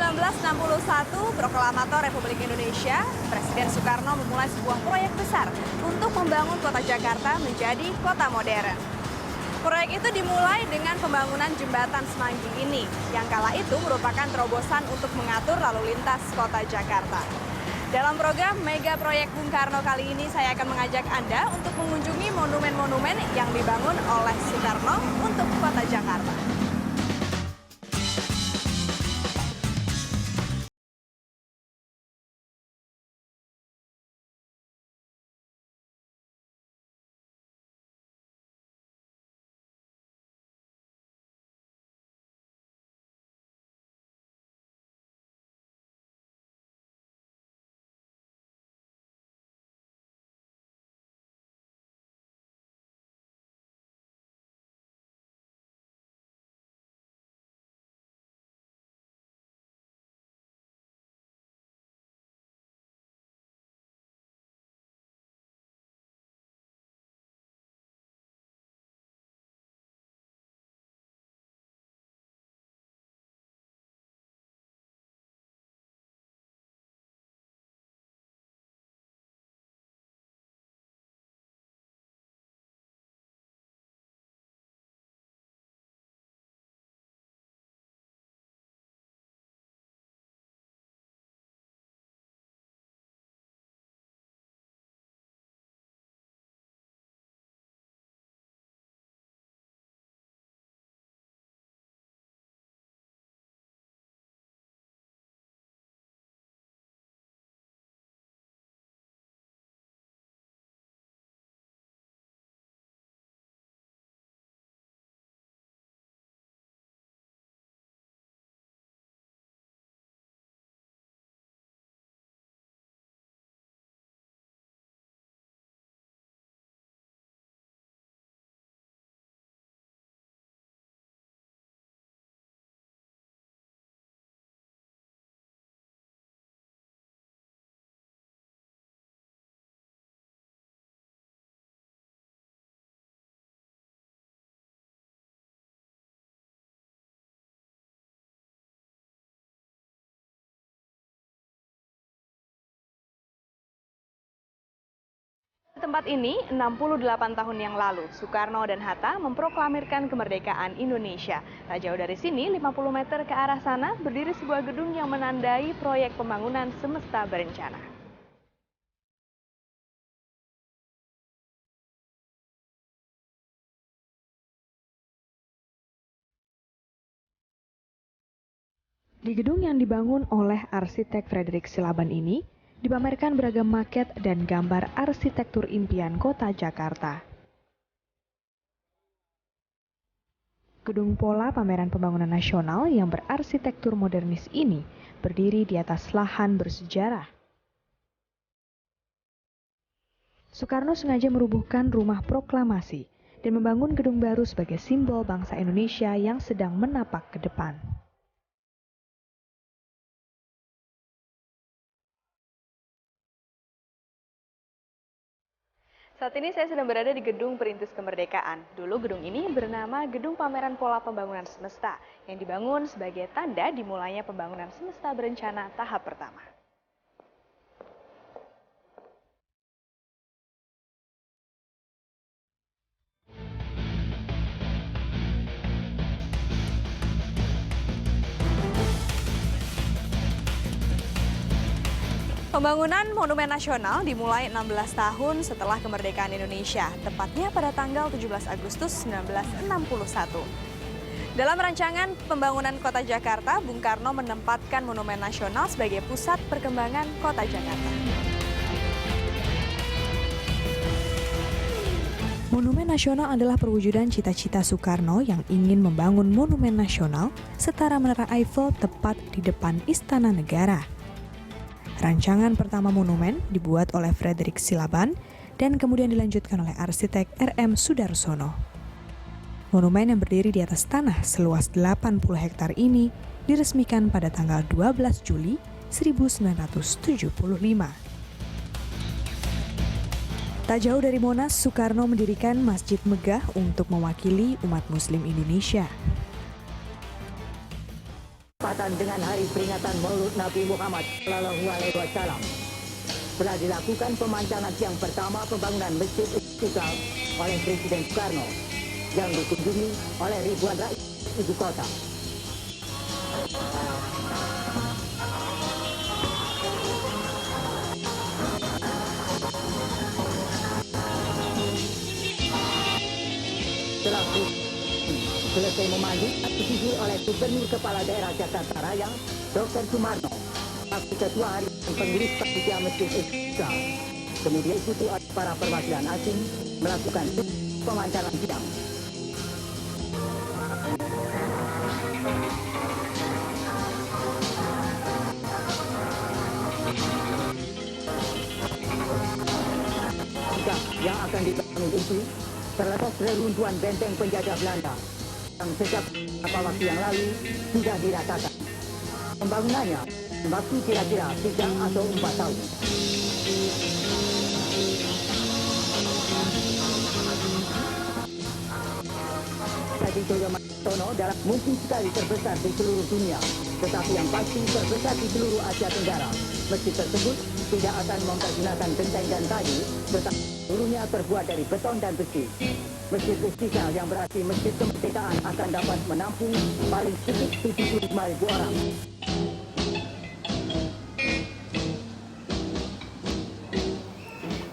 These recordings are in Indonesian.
1661, Proklamator Republik Indonesia, Presiden Soekarno memulai sebuah proyek besar untuk membangun kota Jakarta menjadi kota modern. Proyek itu dimulai dengan pembangunan jembatan Semanggi ini, yang kala itu merupakan terobosan untuk mengatur lalu lintas kota Jakarta. Dalam program Mega Proyek Bung Karno kali ini, saya akan mengajak Anda untuk mengunjungi monumen-monumen yang dibangun oleh Soekarno untuk kota Jakarta. Di tempat ini, 68 tahun yang lalu, Soekarno dan Hatta memproklamirkan kemerdekaan Indonesia. Tak jauh dari sini, 50 meter ke arah sana, berdiri sebuah gedung yang menandai proyek pembangunan semesta berencana. Di gedung yang dibangun oleh arsitek Frederick Silaban ini, dipamerkan beragam maket dan gambar arsitektur impian kota Jakarta. Gedung Pola Pameran Pembangunan Nasional yang berarsitektur modernis ini berdiri di atas lahan bersejarah. Soekarno sengaja merubuhkan rumah proklamasi dan membangun gedung baru sebagai simbol bangsa Indonesia yang sedang menapak ke depan. Saat ini saya sedang berada di Gedung Perintis Kemerdekaan. Dulu gedung ini bernama Gedung Pameran Pola Pembangunan Semesta, yang dibangun sebagai tanda dimulainya pembangunan semesta berencana tahap pertama. Pembangunan Monumen Nasional dimulai 16 tahun setelah kemerdekaan Indonesia, tepatnya pada tanggal 17 Agustus 1961. Dalam rancangan pembangunan kota Jakarta, Bung Karno menempatkan Monumen Nasional sebagai pusat perkembangan kota Jakarta. Monumen Nasional adalah perwujudan cita-cita Soekarno yang ingin membangun Monumen Nasional setara Menara Eiffel tepat di depan Istana Negara. Rancangan pertama monumen dibuat oleh Frederick Silaban dan kemudian dilanjutkan oleh arsitek R.M. Sudarsono. Monumen yang berdiri di atas tanah seluas 80 hektar ini diresmikan pada tanggal 12 Juli 1975. Tak jauh dari Monas, Soekarno mendirikan Masjid Megah untuk mewakili umat Muslim Indonesia. bertepatan dengan hari peringatan Maulud Nabi Muhammad Sallallahu Alaihi Wasallam, telah dilakukan pemancangan yang pertama pembangunan Masjid Istiqlal oleh Presiden Soekarno yang dikunjungi oleh ribuan rakyat ibu kota. Setelah selesai memandu, dihadiri oleh Gubernur Kepala Daerah Jakarta Raya, Dr. Sumarno, wakil Ketua Harian Pengurus Panitia Masjid Istiqlal. Kemudian ikuti oleh para perwakilan asing melakukan pemancangan sidang. Yang akan dibangun itu terletak reruntuhan benteng penjajah Belanda yang sejak beberapa waktu yang lalu sudah diratakan. Pembangunannya waktu kira-kira 3 atau 4 tahun. Tadi Joyo Martono dalam mungkin sekali terbesar di seluruh dunia, tetapi yang pasti terbesar di seluruh Asia Tenggara. Masjid tersebut tidak akan mempergunakan benteng dan kayu, tetapi seluruhnya terbuat dari beton dan besi. Masjid Istiqlal yang berarti Masjid Kemerdekaan akan dapat menampung paling sedikit 75.000 orang.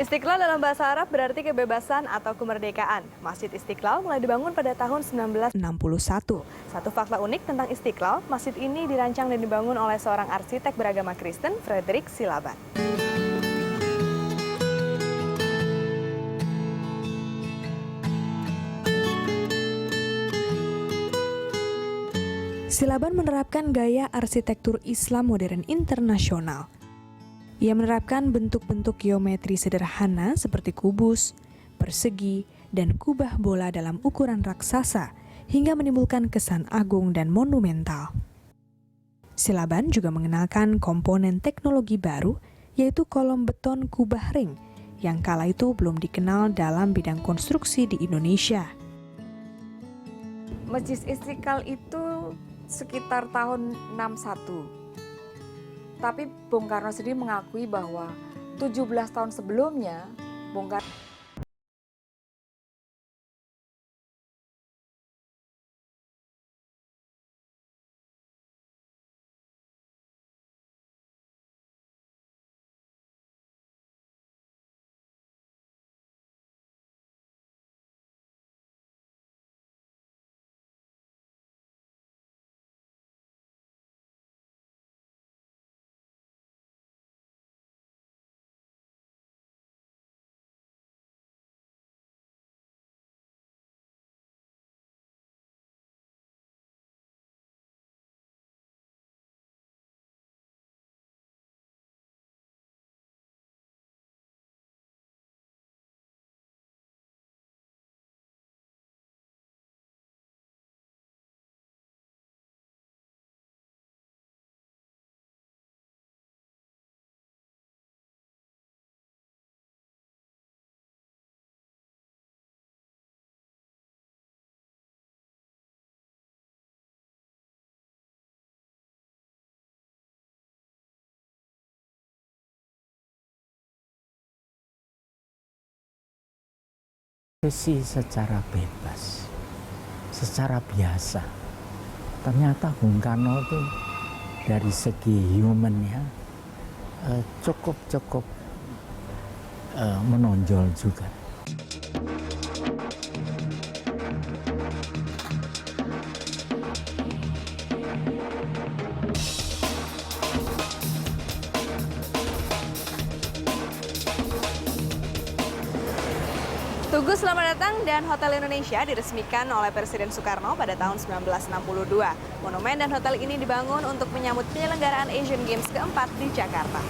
Istiqlal dalam bahasa Arab berarti kebebasan atau kemerdekaan. Masjid Istiqlal mulai dibangun pada tahun 1961. Satu fakta unik tentang Istiqlal, masjid ini dirancang dan dibangun oleh seorang arsitek beragama Kristen, Frederick Silaban. Silaban menerapkan gaya arsitektur Islam modern internasional. Ia menerapkan bentuk-bentuk geometri sederhana seperti kubus, persegi, dan kubah bola dalam ukuran raksasa hingga menimbulkan kesan agung dan monumental. Silaban juga mengenalkan komponen teknologi baru, yaitu kolom beton kubah ring yang kala itu belum dikenal dalam bidang konstruksi di Indonesia. Masjid Istiqlal itu sekitar tahun 61. Tapi Bung Karno sendiri mengakui bahwa 17 tahun sebelumnya Bung Karno Ekspresi secara bebas, secara biasa. Ternyata Bung Karno itu dari segi humannya cukup menonjol juga. Tugu Selamat Datang dan Hotel Indonesia diresmikan oleh Presiden Soekarno pada tahun 1962. Monumen dan hotel ini dibangun untuk menyambut penyelenggaraan Asian Games keempat di Jakarta.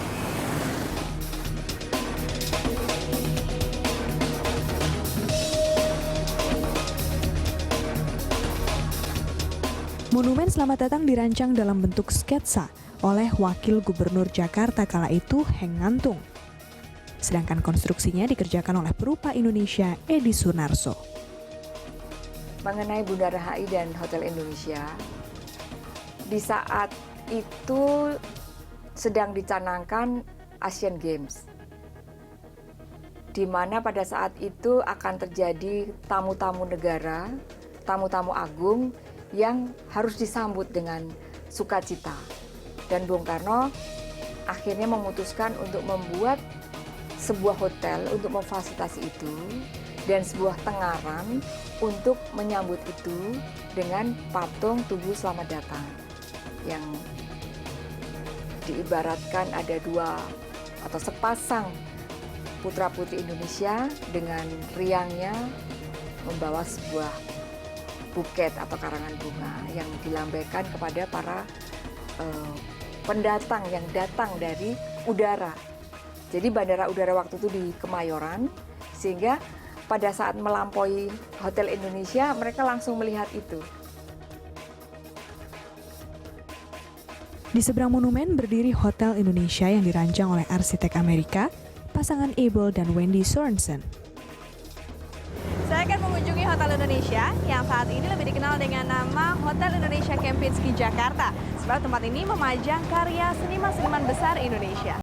Monumen Selamat Datang dirancang dalam bentuk sketsa oleh Wakil Gubernur Jakarta kala itu, Heng Ngantung. Sedangkan konstruksinya dikerjakan oleh Perupa Indonesia Edi Sunarso. mengenai Bundaran HI dan Hotel Indonesia, di saat itu sedang dicanangkan Asian Games, di mana pada saat itu akan terjadi tamu-tamu negara, tamu-tamu agung yang harus disambut dengan sukacita. Dan Bung Karno akhirnya memutuskan untuk membuat sebuah hotel untuk memfasilitasi itu dan sebuah tengaran untuk menyambut itu dengan patung Tugu Selamat Datang yang diibaratkan ada dua atau sepasang putra-putri Indonesia dengan riangnya membawa sebuah buket atau karangan bunga yang dilambaikan kepada para pendatang yang datang dari udara. Jadi bandara udara waktu itu di Kemayoran, sehingga pada saat melampaui Hotel Indonesia mereka langsung melihat itu. Di seberang monumen berdiri Hotel Indonesia yang dirancang oleh arsitek Amerika, pasangan Abel dan Wendy Sorensen. Saya akan mengunjungi Hotel Indonesia yang saat ini lebih dikenal dengan nama Hotel Indonesia Kempinski Jakarta. Sebab tempat ini memajang karya seniman-seniman besar Indonesia.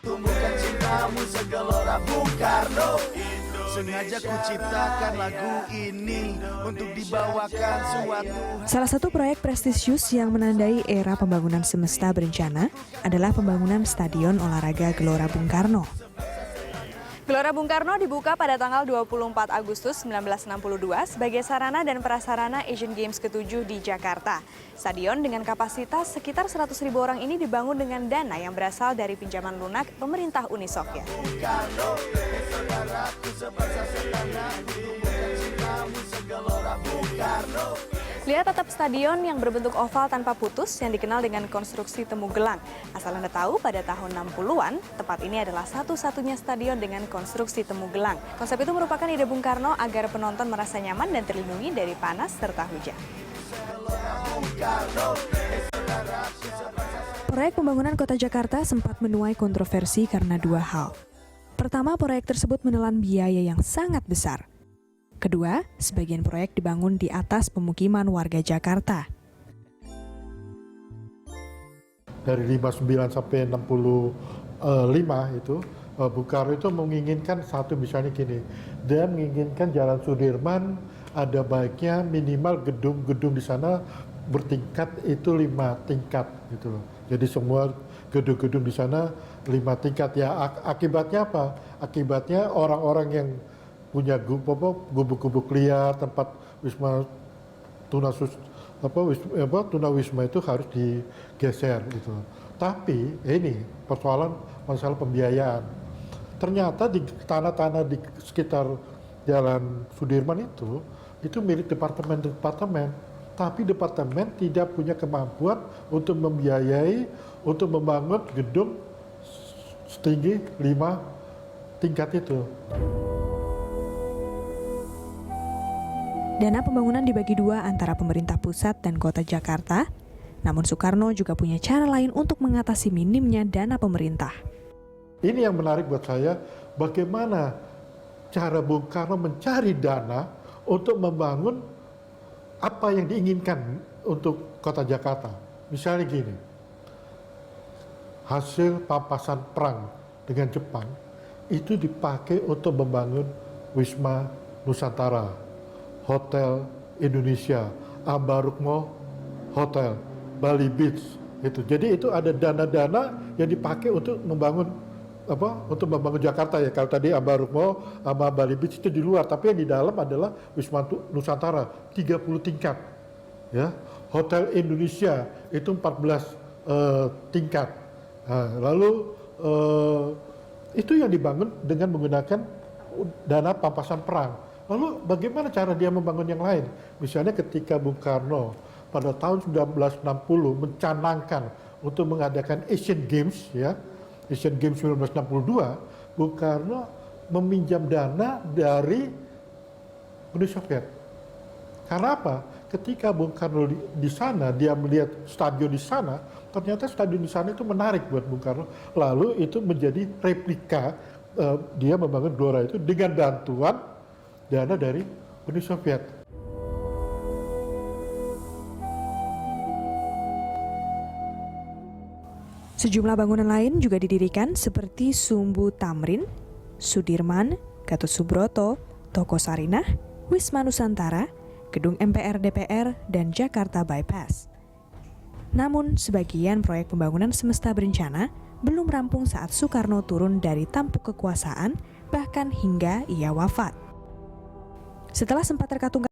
Tumbuhkan cintamu segelora Bung Karno. Sengaja ku ciptakan lagu ini untuk dibawakan suatu. Salah satu proyek prestisius yang menandai era pembangunan semesta berencana adalah pembangunan Stadion Olahraga Gelora Bung Karno. Gelora Bung Karno dibuka pada tanggal 24 Agustus 1962 sebagai sarana dan prasarana Asian Games ke-7 di Jakarta. Stadion dengan kapasitas sekitar 100.000 orang ini dibangun dengan dana yang berasal dari pinjaman lunak pemerintah Uni Soviet. Lihat atap stadion yang berbentuk oval tanpa putus yang dikenal dengan konstruksi temu gelang. Asal Anda tahu, pada tahun 60-an, tempat ini adalah satu-satunya stadion dengan konstruksi temu gelang. Konsep itu merupakan ide Bung Karno agar penonton merasa nyaman dan terlindungi dari panas serta hujan. Proyek pembangunan kota Jakarta sempat menuai kontroversi karena dua hal. Pertama, proyek tersebut menelan biaya yang sangat besar. Kedua, sebagian proyek dibangun di atas pemukiman warga Jakarta. Dari 59 sampai 65 itu, Bung Karno itu menginginkan satu, misalnya gini, dia menginginkan Jalan Sudirman ada baiknya minimal gedung-gedung di sana bertingkat itu 5 tingkat gitu loh. Jadi semua gedung-gedung di sana 5 tingkat. Ya akibatnya apa? Akibatnya orang-orang yang punya gubuk-gubuk liar, tempat wisma tunawisma itu harus digeser gitu. Tapi ini masalah pembiayaan. Ternyata di tanah-tanah di sekitar Jalan Sudirman itu milik departemen. tapi departemen tidak punya kemampuan untuk membiayai, untuk membangun gedung setinggi 5 tingkat itu. Dana pembangunan dibagi dua antara pemerintah pusat dan kota Jakarta, namun Soekarno juga punya cara lain untuk mengatasi minimnya dana pemerintah. Ini yang menarik buat saya, bagaimana cara Bung Karno mencari dana untuk membangun apa yang diinginkan untuk kota Jakarta. Misalnya gini, hasil pampasan perang dengan Jepang itu dipakai untuk membangun Wisma Nusantara, Hotel Indonesia, Ambarukmo Hotel, Bali Beach itu. Jadi itu ada dana-dana yang dipakai untuk membangun untuk membangun Jakarta ya. Kalau tadi Ambarukmo sama Bali Beach itu di luar, tapi yang di dalam adalah Wisma Nusantara 30 tingkat. Ya. Hotel Indonesia itu 14 tingkat. Nah, lalu itu yang dibangun dengan menggunakan dana pampasan perang. Lalu bagaimana cara dia membangun yang lain? Misalnya ketika Bung Karno pada tahun 1960 mencanangkan untuk mengadakan Asian Games, ya, Asian Games 1962, Bung Karno meminjam dana dari Uni Soviet. Karena apa? Ketika Bung Karno di sana, dia melihat stadion di sana, ternyata stadion di sana itu menarik buat Bung Karno. Lalu itu menjadi replika, dia membangun Gelora itu dengan bantuan dana dari Uni Soviet. Sejumlah bangunan lain juga didirikan seperti Sumbu Tamrin, Sudirman, Gatot Subroto, Toko Sarinah, Wisma Nusantara, Gedung MPR DPR, dan Jakarta Bypass. Namun, sebagian proyek pembangunan semesta berencana belum rampung saat Soekarno turun dari tampuk kekuasaan, bahkan hingga ia wafat. Setelah sempat terkatung